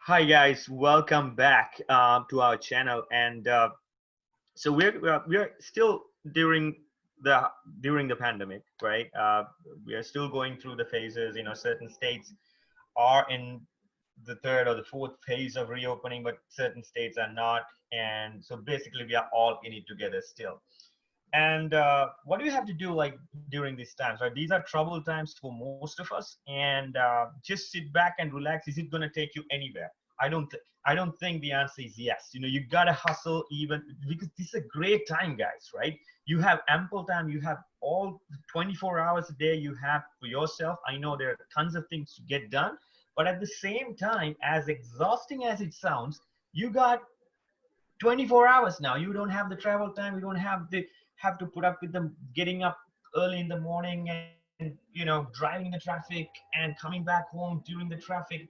Hi guys, welcome back to our channel. And so we're still the during the pandemic, right? We are still going through the phases. Certain states are in the third or the fourth phase of reopening, but certain states are not. And so basically, we are all in it together still. And what do you have to do like during these times, right? These are troubled times for most of us, and just sit back and relax. Is it going to take you anywhere? I don't think the answer is yes. You gotta hustle, even because this is a great time, guys, right? You have ample time. You have all 24 hours a day you have for yourself. I know there are tons of things to get done, but at the same time, as exhausting as it sounds, you got 24 hours now. You don't have the travel time. You don't have to put up with them getting up early in the morning and driving in the traffic and coming back home during the traffic.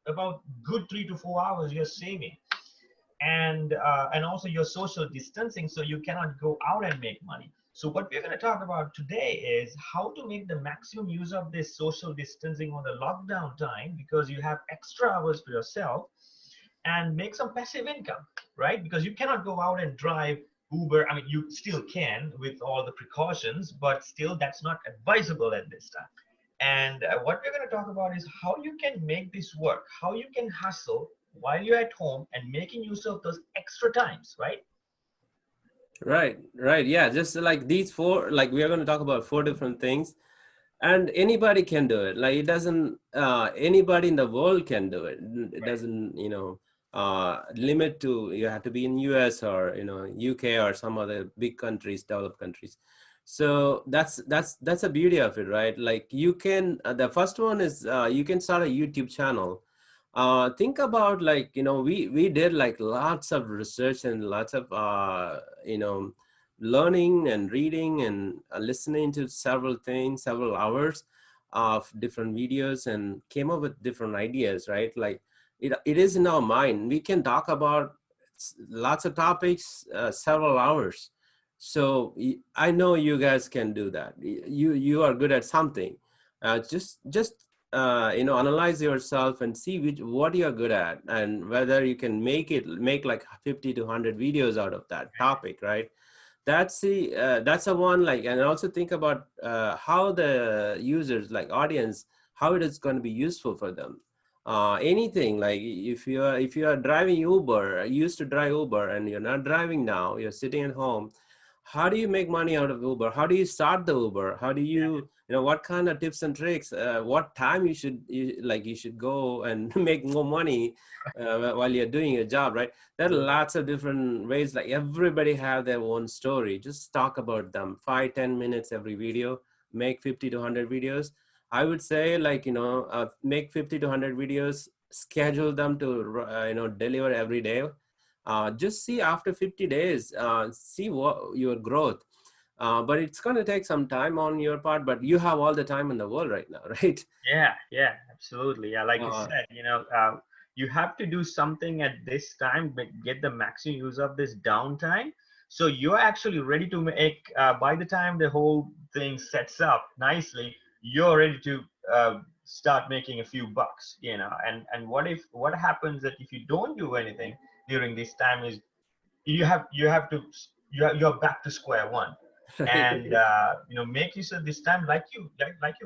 About good 3 to 4 hours you're saving, and also your social distancing, so you cannot go out and make money. So what we're going to talk about today is how to make the maximum use of this social distancing or the lockdown time, because you have extra hours for yourself, and make some passive income, right? Because you cannot go out and drive Uber. I mean, you still can with all the precautions, but still that's not advisable at this time. And what we're going to talk about is how you can make this work, how you can hustle while you're at home and making use of those extra times, right? Right. Yeah, just like these four, like we are going to talk about four different things, and anybody can do it. Like it doesn't, anybody in the world can do it. It Right. doesn't, limit to you have to be in US or UK or some other big countries, developed countries. So that's the beauty of it, right? Like you can. The first one is you can start a YouTube channel. Think about, like, we did like lots of research and lots of you know learning and reading and listening to several things, several hours of different videos, and came up with different ideas, right? Like it is in our mind. We can talk about lots of topics, several hours. So I know you guys can do that. You are good at something. Just analyze yourself and see what you're good at, and whether you can make like 50 to 100 videos out of that topic, right? That's a one. Like, and also think about how the users, like audience, how it is going to be useful for them. Anything, like if you are driving Uber, you used to drive Uber and you're not driving now, you're sitting at home. How do you make money out of Uber? How do you start the Uber? How do what kind of tips and tricks, what time you should go and make more money while you're doing your job, right? There are lots of different ways. Like everybody have their own story. Just talk about them. 5-10 minutes every video. Make 50 to 100 videos. I would say, like, make 50 to 100 videos. Schedule them to deliver every day. Just see after 50 days, see what your growth. But it's going to take some time on your part, but you have all the time in the world right now, right? Yeah, absolutely. Yeah, like you Uh, said, you have to do something at this time, but get the maximum use of this downtime. So you're actually ready to make, by the time the whole thing sets up nicely, you're ready to start making a few bucks, and what happens that if you don't do anything during this time is you have to you're back to square one, and make use of this time, like you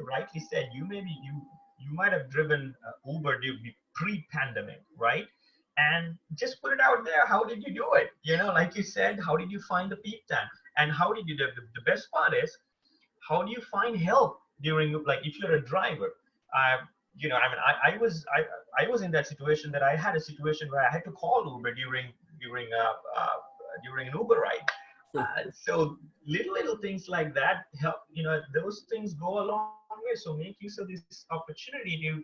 rightly said. You might have driven Uber during pre-pandemic, right? And just put it out there. How did you do it? Like you said, how did you find the peak time? And how did you do the best part is, how do you find help during, like, if you're a driver? uh, I mean, I was in that situation, that I had a situation where I had to call Uber during during an Uber ride. So little things like that help. Those things go a long way. So make use of this opportunity to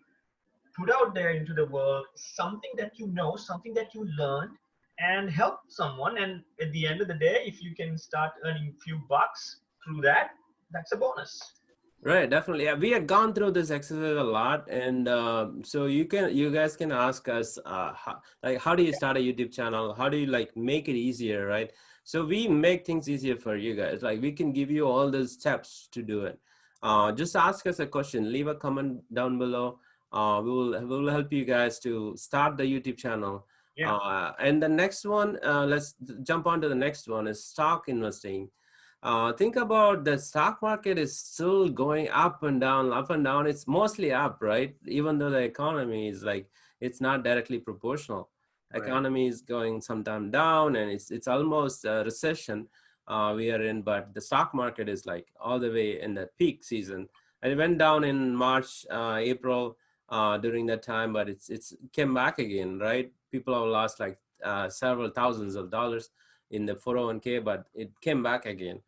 put out there into the world something that you know, something that you learned, and help someone. And at the end of the day, if you can start earning a few bucks through that, that's a bonus. Right, definitely. Yeah, we had gone through this exercise a lot, and so you guys can ask us, like, how do you start a YouTube channel? How do you like make it easier, right? So we make things easier for you guys. Like we can give you all the steps to do it. Just ask us a question. Leave a comment down below. We will help you guys to start the YouTube channel. Yeah. And the next one, let's jump on to the next one, is stock investing. Think about the stock market is still going up and down, up and down. It's mostly up, right? Even though the economy is like, it's not directly proportional. Right. Economy is going sometime down, and it's almost a recession we are in. But the stock market is like all the way in the peak season, and it went down in March, April during that time, but it's came back again, right? People have lost like several thousands of dollars in the 401k, but it came back again.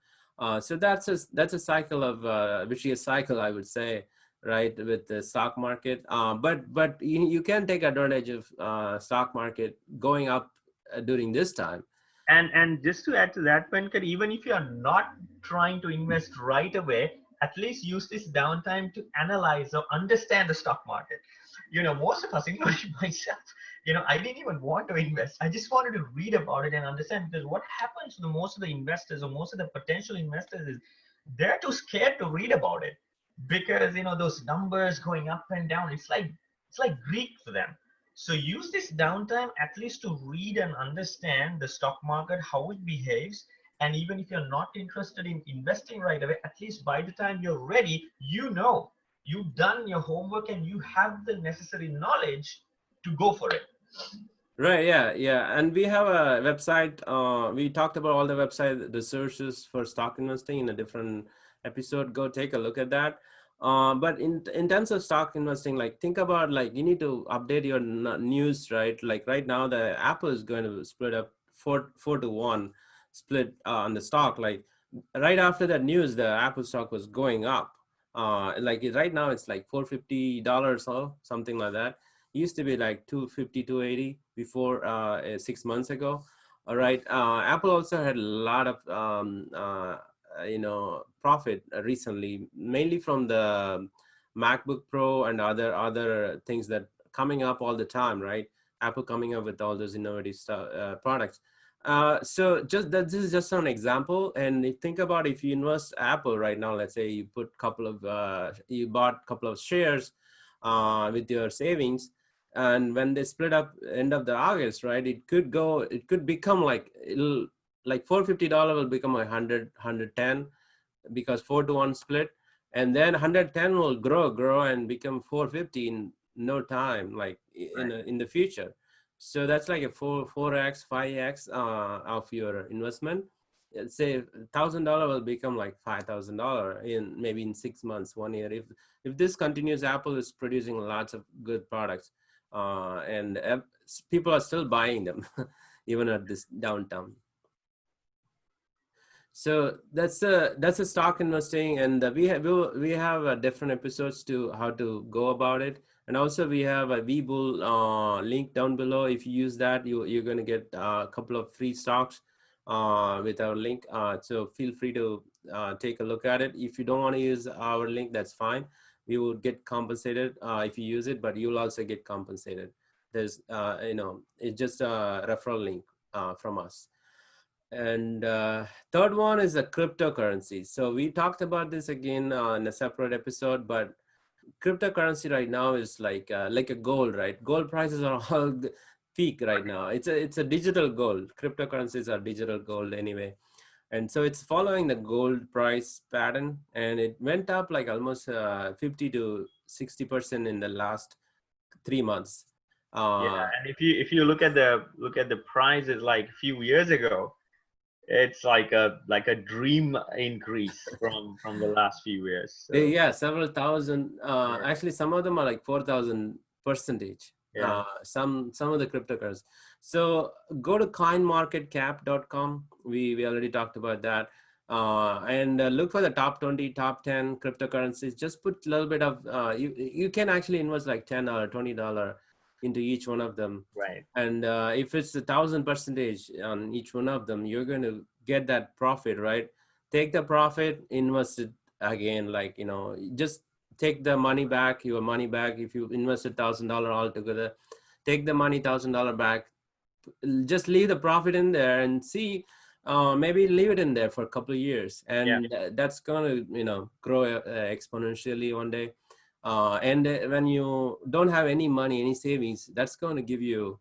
So that's a cycle of vicious cycle, I would say, right, with the stock market. But you can take advantage of stock market going up during this time. And just to add to that, Venkat, even if you are not trying to invest right away, at least use this downtime to analyze or understand the stock market. Most of us, including myself, I didn't even want to invest. I just wanted to read about it and understand, because what happens to most of the investors or most of the potential investors is they're too scared to read about it, because those numbers going up and down, it's like Greek for them. So use this downtime at least to read and understand the stock market, how it behaves. And even if you're not interested in investing right away, at least by the time you're ready, you've done your homework and you have the necessary knowledge to go for it. Right, yeah. And we have a website. We talked about all the website resources for stock investing in a different episode. Go take a look at that. But in terms of stock investing, like think about, like, you need to update your news, right? Like right now, the Apple is going to split up 4-1 split on the stock. Like right after that news, the Apple stock was going up. Like right now, it's like $450 or something like that. It used to be like 250, 280 before 6 months ago. All right. Apple also had a lot of profit recently, mainly from the MacBook Pro and other things that coming up all the time, right? Apple coming up with all those innovative stuff, products. So just that, this is just an example. And think about, if you invest Apple right now, let's say you you bought a couple of shares with your savings, and when they split up end of the August, right, it could become like, it'll like $450 will become 110, because 4-1 split, and then 110 will grow and become 450 in no time, like Right. in the future. So that's like a 4x 5x of your investment. Let's say $1,000 will become like $5,000 in maybe in 6 months, 1 year, if this continues. Apple is producing lots of good products, and people are still buying them even at this downtown. So that's a stock investing, and we have different episodes to how to go about it, and also we have a Webull link down below. If you use that, you're going to get a couple of free stocks with our link. So feel free to take a look at it. If you don't want to use our link, that's fine. We will get compensated if you use it, but you'll also get compensated. There's it's just a referral link from us. And third one is the cryptocurrency. So we talked about this again in a separate episode, but cryptocurrency right now is like a gold, right? Gold prices are all peak right now. It's a digital gold. Cryptocurrencies are digital gold anyway. And so it's following the gold price pattern, and it went up like almost 50 to 60% in the last 3 months. Yeah, and if you look at the prices like a few years ago, it's like a dream increase from the last few years. So Yeah, several thousand. yeah, Actually, some of them are like 4,000%. yeah, Some of the cryptocurrencies. So go to coinmarketcap.com. We already talked about that. And look for the top 20, top 10 cryptocurrencies. Just put a little bit of you can actually invest like $10, $20 into each one of them. right, And if it's 1,000% on each one of them, you're going to get that profit, right? Take the profit, invest it again, like, just take the money back, your money back. If you invested $1,000 altogether, take the money, $1,000 back, just leave the profit in there and see, maybe leave it in there for a couple of years, yeah, and that's going to grow exponentially one day. And when you don't have any money, any savings, that's going to give you,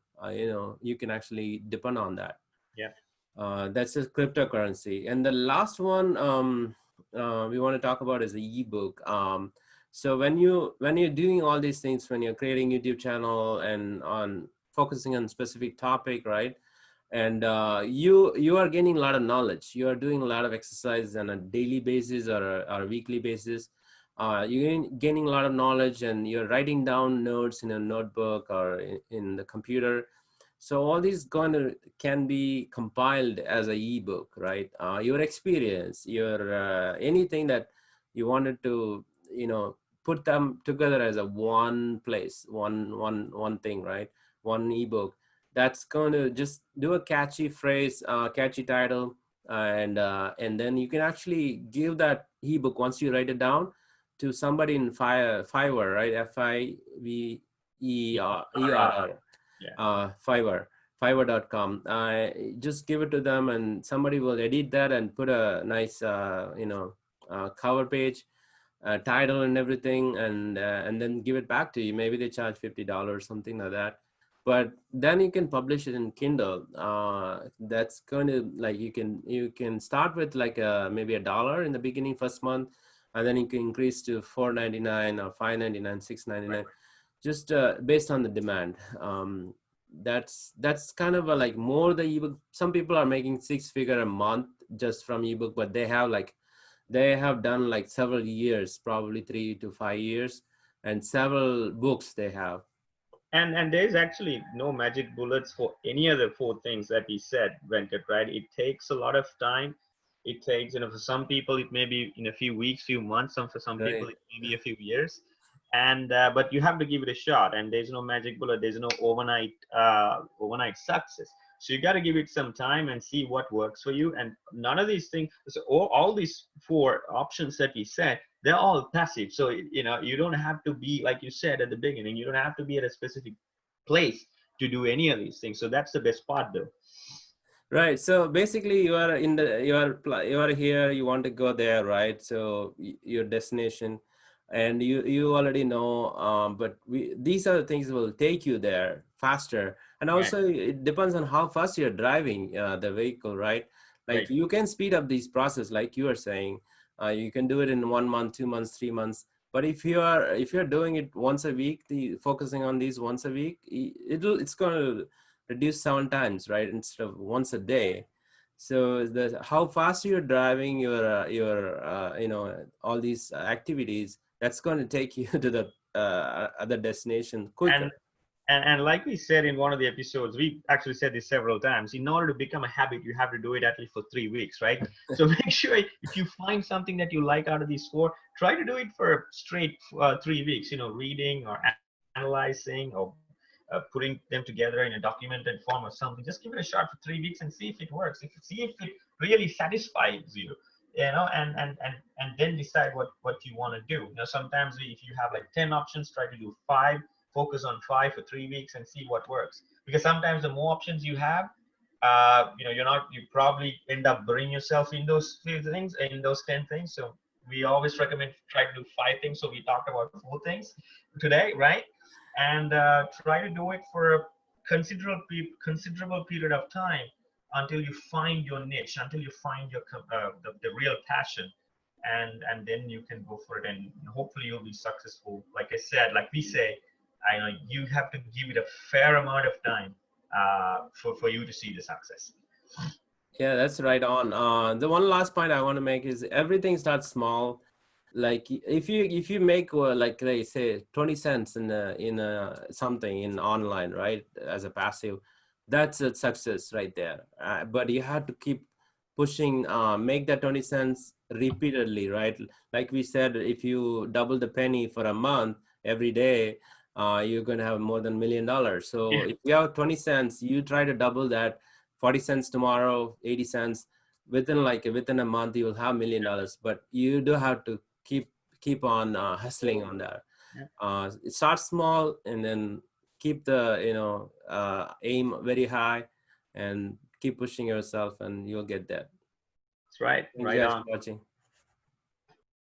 you can actually depend on that. Yeah. That's a cryptocurrency. And the last one we want to talk about is the ebook. So when you're doing all these things, when you're creating YouTube channel and on focusing on specific topic, right? And you are gaining a lot of knowledge. You are doing a lot of exercise on a daily basis or a weekly basis. You're gaining a lot of knowledge, and you're writing down notes in a notebook or in the computer. So all these can be compiled as a ebook, right? Your experience, your anything that you wanted to, put them together as a one place, one thing, right? One ebook that's going to just do a catchy phrase, catchy title, and then you can actually give that ebook once you write it down to somebody in Fiverr, right? Fiverr, Yeah. Fiverr, Fiverr.com. Just give it to them, and somebody will edit that and put a nice, cover page, title, and everything, and then give it back to you. Maybe they charge $50, something like that. But then you can publish it in Kindle. That's going to, like, you can start with like maybe $1 in the beginning, first month, and then you can increase to $4.99 or $5.99, $6.99, just based on the demand. That's kind of a, like, more the ebook. Some people are making 6-figure a month just from ebook, but they have done like several years, probably 3 to 5 years, and several books they have. And there's actually no magic bullets for any other four things that he said, Venkat, right? It takes a lot of time. It takes, for some people it may be in a few weeks, few months. For some people Right. it may be a few years. And but you have to give it a shot. And there's no magic bullet. There's no overnight success. So you got to give it some time and see what works for you. And none of these things, so all these four options that he said, they're all passive. So you don't have to be, like you said at the beginning, you don't have to be at a specific place to do any of these things. So that's the best part, though. Right. So basically, you are here. You want to go there, right? So your destination, and you already know. But these are the things that will take you there faster. And Right. also, it depends on how fast you're driving the vehicle, right? Like, Right. you can speed up this process, like you are saying. You can do it in 1 month, 2 months, 3 months. But if you're doing it once a week, focusing on these once a week, it's going to reduce 7 times, right, instead of once a day. So how fast you're driving your all these activities, that's going to take you to the other destination quicker. And and like we said in one of the episodes, we actually said this several times. In order to become a habit, you have to do it at least for 3 weeks, right? So make sure if you find something that you like out of these four, try to do it for straight 3 weeks. Reading or analyzing or putting them together in a documented form or something. Just give it a shot for 3 weeks and see if it works. See if it really satisfies you. And then decide what you want to do. Sometimes if you have like 10 options, try to do 5. Focus on 5 for 3 weeks and see what works. Because sometimes the more options you have, you probably end up burning yourself in those few things, in those 10 things. So we always recommend try to do 5 things. So we talked about 4 things today, right? And try to do it for a considerable period of time until you find your niche, until you find your the real passion, and then you can go for it, and hopefully you'll be successful. Like I said, like we say, I know you have to give it a fair amount of time for you to see the success. Yeah, that's right on. The one last point I want to make is everything starts small. Like, if you make like they say 20 cents in something in online, right, as a passive, that's a success right there. But you have to keep pushing, make that 20 cents repeatedly, right? Like we said, if you double the penny for a month every day, you're going to have more than $1 million. So Yeah, if you have 20 cents, you try to double that, 40 cents tomorrow, 80 cents. Within a month, you will have $1 million. But you do have to keep on hustling on that. yeah, It starts small, and then keep the aim very high, and keep pushing yourself, and you'll get there. that's right. Thanks Right guys on. for watching.